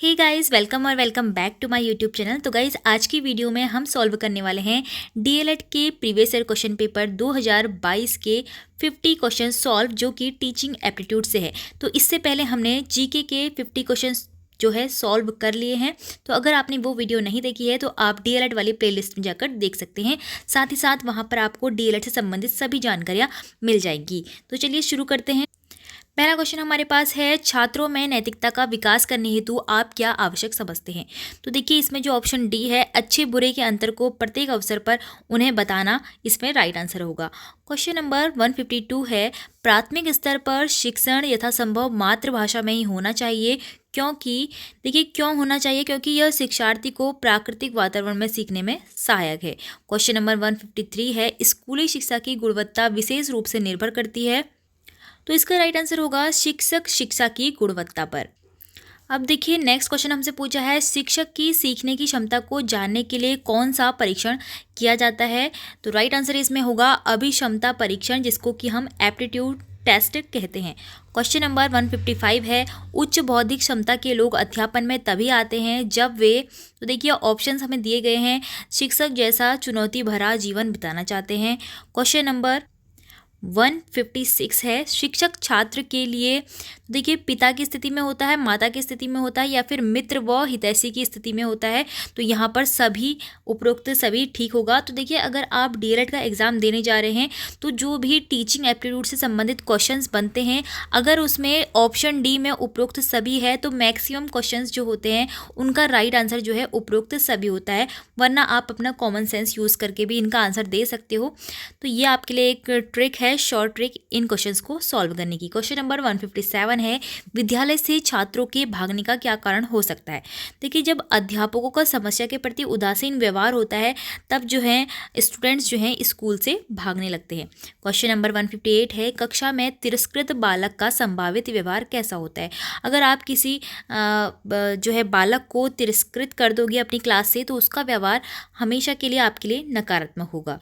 हे guys, welcome और welcome back to my YouTube channel. तो guys, आज की वीडियो में हम सॉल्व करने वाले हैं डीएलएड के प्रीवियस ईयर क्वेश्चन पेपर 2022 के 50 क्वेश्चन सॉल्व, जो कि टीचिंग एप्टीट्यूड से है। तो इससे पहले हमने जीके के 50 क्वेश्चन जो है सॉल्व कर लिए हैं। तो अगर आपने वो वीडियो नहीं देखी है तो आप डीएलएड वाली प्लेलिस्ट में जाकर देख सकते हैं। साथ ही साथ वहाँ पर आपको डीएलएड से संबंधित सभी जानकारियाँ मिल जाएंगी। तो चलिए शुरू करते हैं। पहला क्वेश्चन हमारे पास है, छात्रों में नैतिकता का विकास करने हेतु आप क्या आवश्यक समझते हैं। तो देखिए, इसमें जो ऑप्शन डी है, अच्छे बुरे के अंतर को प्रत्येक अवसर पर उन्हें बताना, इसमें राइट आंसर होगा। क्वेश्चन नंबर 152 है, प्राथमिक स्तर पर शिक्षण यथासंभव मातृभाषा में ही होना चाहिए, क्योंकि देखिए क्यों होना चाहिए, क्योंकि यह शिक्षार्थी को प्राकृतिक वातावरण में सीखने में सहायक है। क्वेश्चन नंबर 153 है, स्कूली शिक्षा की गुणवत्ता विशेष रूप से निर्भर करती है। तो इसका राइट आंसर होगा शिक्षक शिक्षा की गुणवत्ता पर। अब देखिए, नेक्स्ट क्वेश्चन हमसे पूछा है, शिक्षक की सीखने की क्षमता को जानने के लिए कौन सा परीक्षण किया जाता है। तो राइट आंसर इसमें होगा अभिक्षमता परीक्षण, जिसको कि हम एप्टीट्यूड टेस्ट कहते हैं। क्वेश्चन नंबर 155 है, उच्च बौद्धिक क्षमता के लोग अध्यापन में तभी आते हैं जब वे, तो देखिए ऑप्शंस हमें दिए गए हैं, शिक्षक जैसा चुनौती भरा जीवन बिताना चाहते हैं। क्वेश्चन नंबर 156 है, शिक्षक छात्र के लिए, देखिए पिता की स्थिति में होता है, माता की स्थिति में होता है, या फिर मित्र व हितैषी की स्थिति में होता है। तो यहाँ पर सभी उपरोक्त सभी ठीक होगा। तो देखिए, अगर आप डीएलएड का एग्जाम देने जा रहे हैं तो जो भी टीचिंग एप्टीट्यूड से संबंधित क्वेश्चंस बनते हैं, अगर उसमें ऑप्शन डी में उपरोक्त सभी है तो मैक्सिमम क्वेश्चंस जो होते हैं उनका राइट आंसर जो है उपरोक्त सभी होता है, वरना आप अपना कॉमन सेंस यूज़ करके भी इनका आंसर दे सकते हो। तो ये आपके लिए एक ट्रिक है, शॉर्ट ट्रिक, इन क्वेश्चंस को सॉल्व करने की। क्वेश्चन नंबर 157 है, विद्यालय से छात्रों के भागने का क्या कारण हो सकता है। देखिए, जब अध्यापकों का समस्या के प्रति उदासीन व्यवहार होता है तब जो है स्टूडेंट्स जो हैं स्कूल से भागने लगते हैं। क्वेश्चन नंबर 158 है, कक्षा में तिरस्कृत बालक का संभावित व्यवहार कैसा होता है। अगर आप किसी जो है बालक को तिरस्कृत कर दोगे अपनी क्लास से, तो उसका व्यवहार हमेशा के लिए आपके लिए नकारात्मक होगा।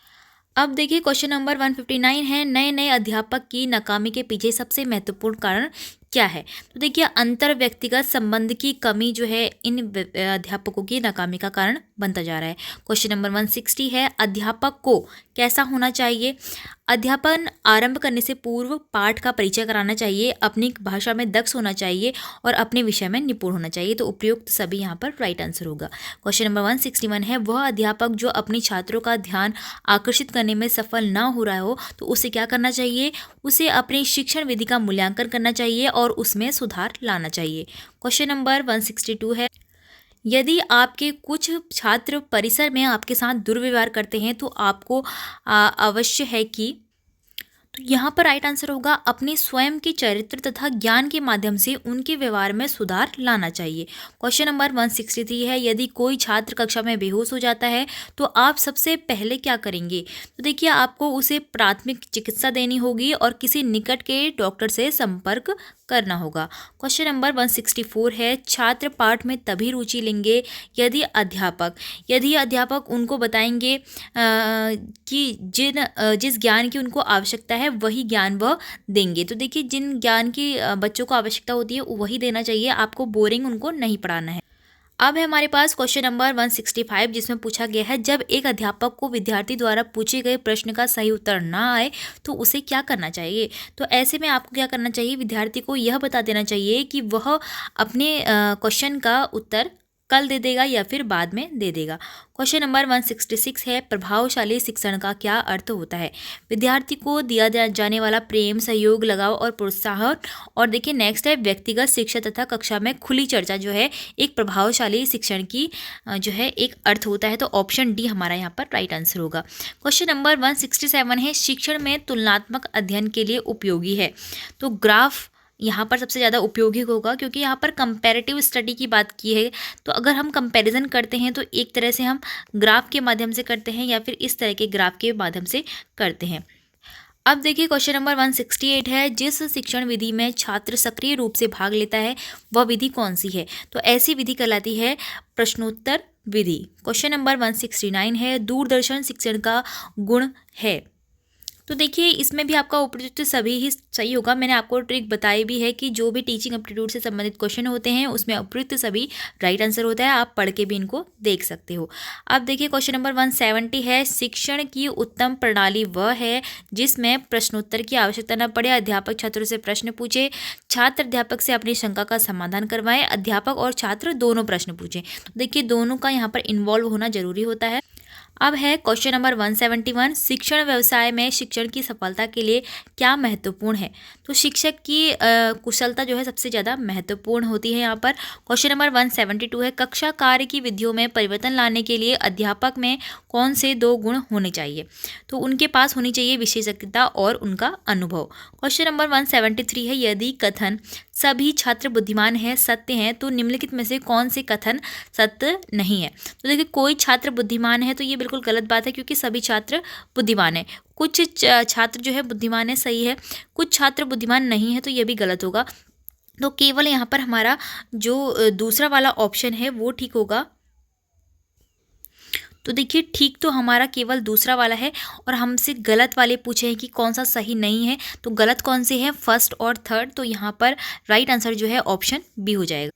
अब देखिए, क्वेश्चन नंबर 159 है, नए नए अध्यापक की नाकामी के पीछे सबसे महत्वपूर्ण कारण क्या है। तो देखिए, अंतर व्यक्तिगत संबंध की कमी जो है इन अध्यापकों की नाकामी का कारण बनता जा रहा है। क्वेश्चन नंबर 160 है, अध्यापक को कैसा होना चाहिए। अध्यापन आरंभ करने से पूर्व पाठ का परिचय कराना चाहिए, अपनी भाषा में दक्ष होना चाहिए और अपने विषय में निपुण होना चाहिए। तो उपयुक्त सभी यहाँ पर राइट आंसर होगा। क्वेश्चन नंबर 161 है, वह अध्यापक जो अपने छात्रों का ध्यान आकर्षित करने में सफल ना हो रहा हो तो उसे क्या करना चाहिए। उसे अपनी शिक्षण विधि का मूल्यांकन करना चाहिए और उसमें सुधार लाना चाहिए। क्वेश्चन नंबर 162 है, यदि आपके कुछ छात्र परिसर में आपके साथ दुर्व्यवहार करते हैं तो आपको अवश्य है कि, तो यहाँ पर राइट आंसर होगा अपने स्वयं के चरित्र तथा ज्ञान के माध्यम से उनके व्यवहार में सुधार लाना चाहिए। क्वेश्चन नंबर 163 है, यदि कोई छात्र कक्षा में बेहोश हो जाता है तो आप सबसे पहले क्या करेंगे। तो देखिए, आपको उसे प्राथमिक चिकित्सा देनी होगी और किसी निकट के डॉक्टर से संपर्क करना होगा। क्वेश्चन नंबर 164 है, छात्र पाठ में तभी रुचि लेंगे यदि अध्यापक उनको बताएंगे कि जिस ज्ञान की उनको आवश्यकता है वही ज्ञान वह देंगे। तो देखिए, जिन ज्ञान की बच्चों को आवश्यकता होती है वही देना चाहिए, आपको बोरिंग उनको नहीं पढ़ाना है। अब है हमारे पास क्वेश्चन नंबर 165, जिसमें पूछा गया है, जब एक अध्यापक को विद्यार्थी द्वारा पूछे गए प्रश्न का सही उत्तर ना आए तो उसे क्या करना चाहिए। तो ऐसे में आपको क्या करना चाहिए, विद्यार्थी को यह बता देना चाहिए कि वह अपने क्वेश्चन का उत्तर कल दे देगा या फिर बाद में दे देगा। क्वेश्चन नंबर 166 है, प्रभावशाली शिक्षण का क्या अर्थ होता है। विद्यार्थी को दिया जाने वाला प्रेम, सहयोग, लगाव और प्रोत्साहन। और देखिए, नेक्स्ट है, व्यक्तिगत शिक्षा तथा कक्षा में खुली चर्चा जो है एक प्रभावशाली शिक्षण की जो है एक अर्थ होता है। तो ऑप्शन डी हमारा यहाँ पर राइट आंसर होगा। क्वेश्चन नंबर 167 है, शिक्षण में तुलनात्मक अध्ययन के लिए उपयोगी है। तो ग्राफ यहाँ पर सबसे ज़्यादा उपयोगी होगा, क्योंकि यहाँ पर कंपैरेटिव स्टडी की बात की है। तो अगर हम कंपैरिजन करते हैं तो एक तरह से हम ग्राफ के माध्यम से करते हैं या फिर इस तरह के ग्राफ के माध्यम से करते हैं। अब देखिए, क्वेश्चन नंबर 168 है, जिस शिक्षण विधि में छात्र सक्रिय रूप से भाग लेता है वह विधि कौन सी है। तो ऐसी विधि कहलाती है प्रश्नोत्तर विधि। क्वेश्चन नंबर 169 है, दूरदर्शन शिक्षण का गुण है। तो देखिए इसमें भी आपका उपयुक्त सभी ही सही होगा। मैंने आपको ट्रिक बताई भी है कि जो भी टीचिंग एप्टीट्यूड से संबंधित क्वेश्चन होते हैं उसमें उपयुक्त सभी राइट आंसर होता है। आप पढ़ के भी इनको देख सकते हो। अब देखिए क्वेश्चन नंबर 170 है, शिक्षण की उत्तम प्रणाली वह है जिसमें प्रश्नोत्तर की आवश्यकता न पड़े, अध्यापक छात्रों से प्रश्न पूछे, छात्र अध्यापक से अपनी शंका का समाधान करवाएं, अध्यापक और छात्र दोनों प्रश्न पूछें। तो देखिए दोनों का यहाँ पर इन्वॉल्व होना जरूरी होता है। अब है क्वेश्चन नंबर 171, शिक्षण व्यवसाय में शिक्षण की सफलता के लिए क्या महत्वपूर्ण है। तो शिक्षक की कुशलता जो है सबसे ज़्यादा महत्वपूर्ण होती है यहाँ पर। क्वेश्चन नंबर 172 है, कक्षा कार्य की विधियों में परिवर्तन लाने के लिए अध्यापक में कौन से 2 गुण होने चाहिए। तो उनके पास होनी चाहिए विशेषज्ञता और उनका अनुभव। क्वेश्चन नंबर 173 है, यदि कथन सभी छात्र बुद्धिमान हैं सत्य हैं तो निम्नलिखित में से कौन से कथन सत्य नहीं है। तो देखिए कोई छात्र बुद्धिमान है तो ये बिल्कुल गलत बात है, क्योंकि सभी छात्र बुद्धिमान है। कुछ छात्र जो है बुद्धिमान है, सही है, कुछ छात्र बुद्धिमान नहीं है तो ये भी गलत होगा। तो केवल यहाँ पर हमारा जो दूसरा वाला ऑप्शन है वो ठीक होगा। तो देखिए ठीक तो हमारा केवल दूसरा वाला है और हमसे गलत वाले पूछे हैं कि कौन सा सही नहीं है। तो गलत कौन से हैं, फर्स्ट और थर्ड। तो यहाँ पर राइट आंसर जो है ऑप्शन बी हो जाएगा।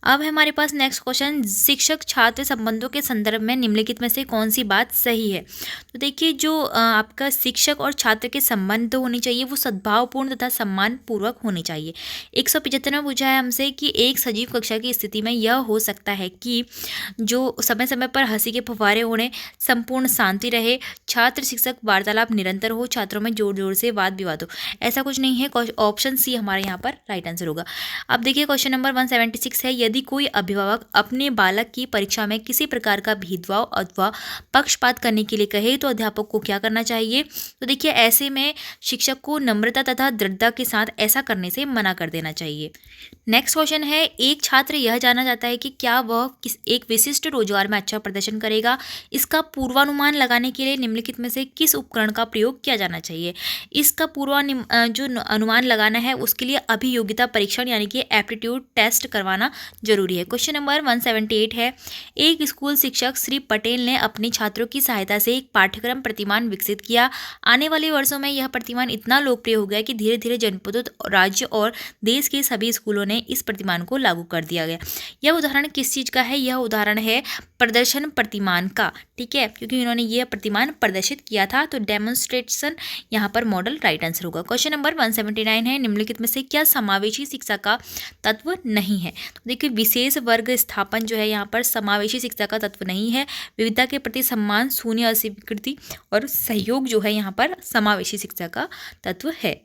अब है हमारे पास नेक्स्ट क्वेश्चन, शिक्षक छात्र संबंधों के संदर्भ में निम्नलिखित में से कौन सी बात सही है। तो देखिए जो आपका शिक्षक और छात्र के संबंध होने चाहिए वो सद्भावपूर्ण तथा सम्मान पूर्वक होने चाहिए। 175 में पूछा है हमसे कि एक सजीव कक्षा की स्थिति में यह हो सकता है कि जो समय समय पर हंसी के फव्वारे उड़े, संपूर्ण शांति रहे, छात्र शिक्षक वार्तालाप निरंतर हो, छात्रों में जोर जोर से वाद विवाद हो। ऐसा कुछ नहीं है। ऑप्शन सी हमारे यहाँ पर राइट आंसर होगा। अब देखिए क्वेश्चन नंबर 176 है, यदि कोई अभिभावक अपने बालक की परीक्षा में किसी प्रकार का भेदभाव अथवा पक्षपात करने के लिए कहे तो अध्यापक को क्या करना चाहिए। तो देखिए ऐसे में शिक्षक को नम्रता तथा दृढ़ता के साथ ऐसा करने से मना कर देना चाहिए। नेक्स्ट क्वेश्चन है, एक छात्र यह जानना चाहता है कि क्या वह एक विशिष्ट रोजगार में अच्छा प्रदर्शन करेगा। इसका पूर्वानुमान लगाने के लिए निम्नलिखित में से किस उपकरण का प्रयोग किया जाना चाहिए। इसका जो अनुमान लगाना है उसके लिए अभियोग्यता परीक्षण यानी कि एप्टीट्यूड टेस्ट करवाना जरूरी है। क्वेश्चन नंबर 178 है, एक स्कूल शिक्षक श्री पटेल ने अपने छात्रों की सहायता से एक पाठ्यक्रम प्रतिमान विकसित किया। आने वाले वर्षों में यह प्रतिमान इतना लोकप्रिय हो गया कि धीरे धीरे जनपदों, राज्य और देश के सभी स्कूलों ने इस प्रतिमान को लागू कर दिया गया। यह उदाहरण किस चीज का है, यह उदाहरण है प्रदर्शन प्रतिमान का। ठीक है, क्योंकि इन्होंने यह प्रतिमान प्रदर्शित किया था। तो डेमोन्स्ट्रेशन यहाँ पर मॉडल राइट आंसर होगा। क्वेश्चन नंबर 179 है, निम्नलिखित में से क्या समावेशी शिक्षा का तत्व नहीं है। तो देखिए विशेष वर्ग स्थापन जो है यहाँ पर समावेशी शिक्षा का तत्व नहीं है। विविधता के प्रति सम्मान, शून्य अस्वीकृति और सहयोग जो है यहाँ पर समावेशी शिक्षा का तत्व है।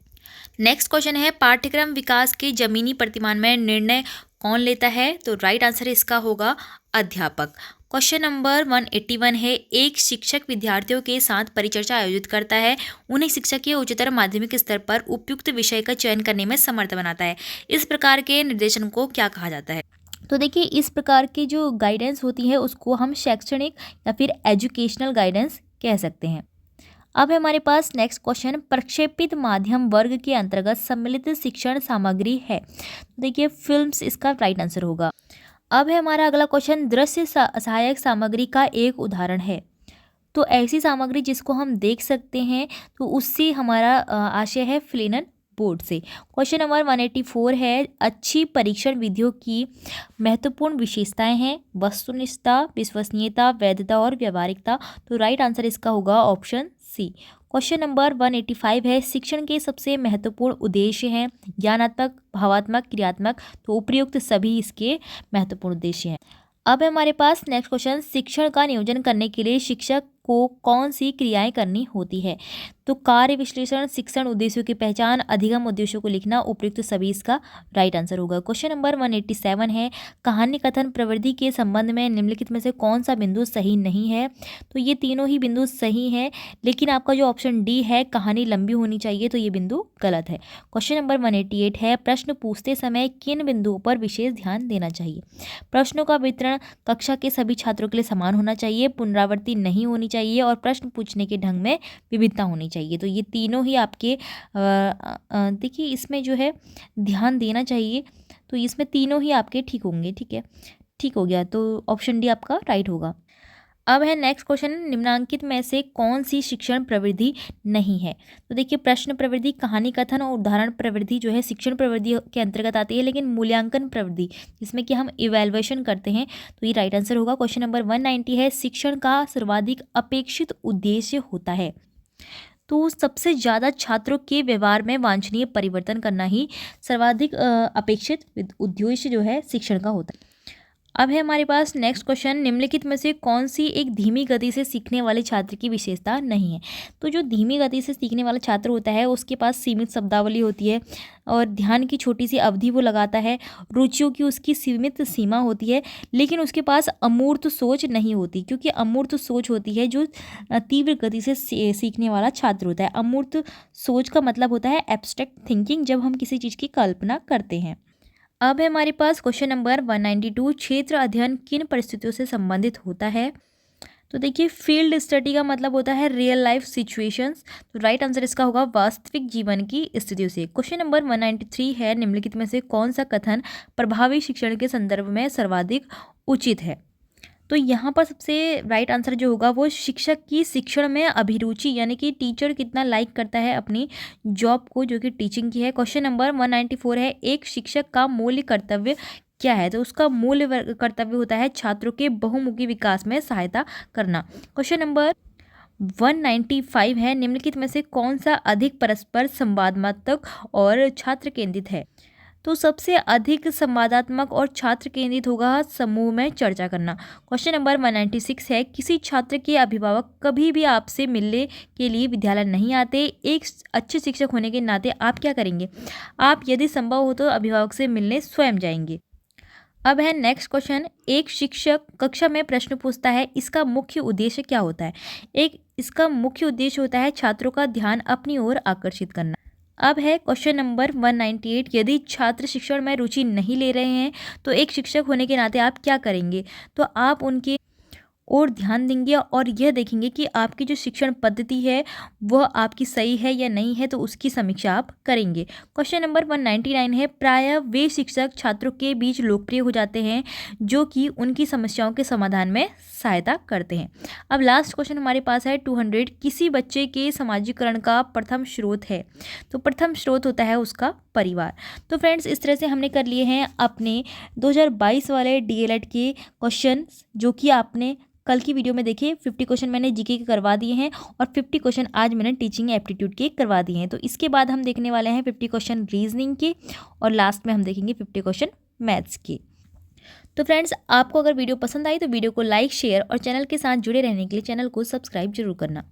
नेक्स्ट क्वेश्चन है, पाठ्यक्रम विकास के जमीनी प्रतिमान में निर्णय कौन लेता है। तो राइट आंसर इसका होगा अध्यापक। क्वेश्चन नंबर 181 है, एक शिक्षक विद्यार्थियों के साथ परिचर्चा आयोजित करता है, उन्हें शिक्षा के उच्चतर माध्यमिक स्तर पर उपयुक्त विषय का चयन करने में समर्थ बनाता है। इस प्रकार के निर्देशन को क्या कहा जाता है। तो देखिए इस प्रकार की जो गाइडेंस होती है उसको हम शैक्षणिक या फिर एजुकेशनल गाइडेंस कह सकते हैं। अब हमारे पास नेक्स्ट क्वेश्चन, प्रक्षेपित माध्यम वर्ग के अंतर्गत सम्मिलित शिक्षण सामग्री है। देखिए फिल्म्स इसका राइट आंसर होगा। अब है हमारा अगला क्वेश्चन, दृश्य सहायक सामग्री का एक उदाहरण है। तो ऐसी सामग्री जिसको हम देख सकते हैं तो उससे हमारा आशय है फ्लेनन बोर्ड से। क्वेश्चन नंबर 184 है, अच्छी परीक्षण विधियों की महत्वपूर्ण विशेषताएं हैं वस्तुनिष्ठता, विश्वसनीयता, वैधता और व्यावहारिकता। तो राइट आंसर इसका होगा ऑप्शन सी। क्वेश्चन नंबर 185 है, शिक्षण के सबसे महत्वपूर्ण उद्देश्य हैं ज्ञानात्मक, भावात्मक, क्रियात्मक। तो उपयुक्त सभी इसके महत्वपूर्ण उद्देश्य हैं। अब हमारे पास नेक्स्ट क्वेश्चन, शिक्षण का नियोजन करने के लिए शिक्षक को कौन सी क्रियाएं करनी होती है। तो कार्य विश्लेषण, शिक्षण उद्देश्यों की पहचान, अधिगम उद्देश्यों को लिखना, उपयुक्त सभी इसका राइट आंसर होगा। क्वेश्चन नंबर 187 है, कहानी कथन प्रवृत्ति के संबंध में निम्नलिखित में से कौन सा बिंदु सही नहीं है। तो ये तीनों ही बिंदु सही हैं, लेकिन आपका जो ऑप्शन डी है कहानी लंबी होनी चाहिए तो ये बिंदु गलत है। क्वेश्चन नंबर 188 है, प्रश्न पूछते समय किन बिंदुओं पर विशेष ध्यान देना चाहिए। प्रश्नों का वितरण कक्षा के सभी छात्रों के लिए समान होना चाहिए, पुनरावृत्ति नहीं होनी चाहिए और प्रश्न पूछने के ढंग में विविधता होनी चाहिए। तो ये तीनों ही आपके देखिए इसमें जो है ध्यान देना चाहिए। तो इसमें तीनों ही आपके ठीक होंगे। ठीक है, ठीक हो गया। तो ऑप्शन डी आपका राइट होगा। अब है नेक्स्ट क्वेश्चन, निम्नांकित में से कौन सी शिक्षण प्रवृत्ति नहीं है। तो देखिए, प्रश्न प्रवृत्ति, कहानी कथन और उदाहरण प्रवृत्ति जो है शिक्षण प्रवृत्ति के अंतर्गत आती है, लेकिन मूल्यांकन प्रवृत्ति जिसमें कि हम इवैल्यूएशन करते हैं, तो ये राइट आंसर होगा। क्वेश्चन नंबर 190 है, शिक्षण का सर्वाधिक अपेक्षित उद्देश्य होता है। तो सबसे ज़्यादा छात्रों के व्यवहार में वांछनीय परिवर्तन करना ही सर्वाधिक अपेक्षित उद्देश्य जो है शिक्षण का होता है। अब है हमारे पास नेक्स्ट क्वेश्चन, निम्नलिखित में से कौन सी एक धीमी गति से सीखने वाले छात्र की विशेषता नहीं है। तो जो धीमी गति से सीखने वाला छात्र होता है उसके पास सीमित शब्दावली होती है और ध्यान की छोटी सी अवधि वो लगाता है, रुचियों की उसकी सीमित सीमा होती है, लेकिन उसके पास अमूर्त सोच नहीं होती, क्योंकि अमूर्त सोच होती है जो तीव्र गति से सीखने वाला छात्र होता है। अमूर्त सोच का मतलब होता है एब्स्ट्रैक्ट थिंकिंग, जब हम किसी चीज़ की कल्पना करते हैं। अब है हमारे पास क्वेश्चन नंबर 192, क्षेत्र अध्ययन किन परिस्थितियों से संबंधित होता है। तो देखिए, फील्ड स्टडी का मतलब होता है रियल लाइफ सिचुएशंस, तो राइट आंसर इसका होगा वास्तविक जीवन की स्थितियों से। क्वेश्चन नंबर 193 है, निम्नलिखित में से कौन सा कथन प्रभावी शिक्षण के संदर्भ में सर्वाधिक उचित है। तो यहाँ पर सबसे राइट आंसर जो होगा वो शिक्षक की शिक्षण में अभिरुचि, यानी कि टीचर कितना लाइक करता है अपनी जॉब को जो कि टीचिंग की है। क्वेश्चन नंबर 194 है, एक शिक्षक का मूल कर्तव्य क्या है। तो उसका मूल कर्तव्य होता है छात्रों के बहुमुखी विकास में सहायता करना। क्वेश्चन नंबर 195 है, निम्नलिखित में से कौन सा अधिक परस्पर संवादात्मक और छात्र केंद्रित है। तो सबसे अधिक संवादात्मक और छात्र केंद्रित होगा समूह में चर्चा करना। क्वेश्चन नंबर 196 है, किसी छात्र के अभिभावक कभी भी आपसे मिलने के लिए विद्यालय नहीं आते, एक अच्छे शिक्षक होने के नाते आप क्या करेंगे। आप यदि संभव हो तो अभिभावक से मिलने स्वयं जाएंगे। अब है नेक्स्ट क्वेश्चन, एक शिक्षक कक्षा में प्रश्न पूछता है, इसका मुख्य उद्देश्य क्या होता है। इसका मुख्य उद्देश्य होता है छात्रों का ध्यान अपनी ओर आकर्षित करना। अब है क्वेश्चन नंबर 198, यदि छात्र शिक्षण में रुचि नहीं ले रहे हैं तो एक शिक्षक होने के नाते आप क्या करेंगे। तो आप उनके और ध्यान देंगे और यह देखेंगे कि आपकी जो शिक्षण पद्धति है वह आपकी सही है या नहीं है, तो उसकी समीक्षा आप करेंगे। क्वेश्चन नंबर 199 है, प्रायः वे शिक्षक छात्रों के बीच लोकप्रिय हो जाते हैं जो कि उनकी समस्याओं के समाधान में सहायता करते हैं। अब लास्ट क्वेश्चन हमारे पास है 200, किसी बच्चे के समाजीकरण का प्रथम स्रोत है। तो प्रथम स्रोत होता है उसका परिवार। तो फ्रेंड्स, इस तरह से हमने कर लिए हैं अपने 2022 वाले डीएलएड के क्वेश्चन, जो कि आपने कल की वीडियो में देखिए 50 क्वेश्चन मैंने जीके के करवा दिए हैं और 50 क्वेश्चन आज मैंने टीचिंग एप्टीट्यूड के करवा दिए हैं। तो इसके बाद हम देखने वाले हैं 50 क्वेश्चन रीजनिंग के और लास्ट में हम देखेंगे 50 क्वेश्चन मैथ्स के। तो फ्रेंड्स, आपको अगर वीडियो पसंद आई तो वीडियो को लाइक, शेयर और चैनल के साथ जुड़े रहने के लिए चैनल को सब्सक्राइब जरूर करना।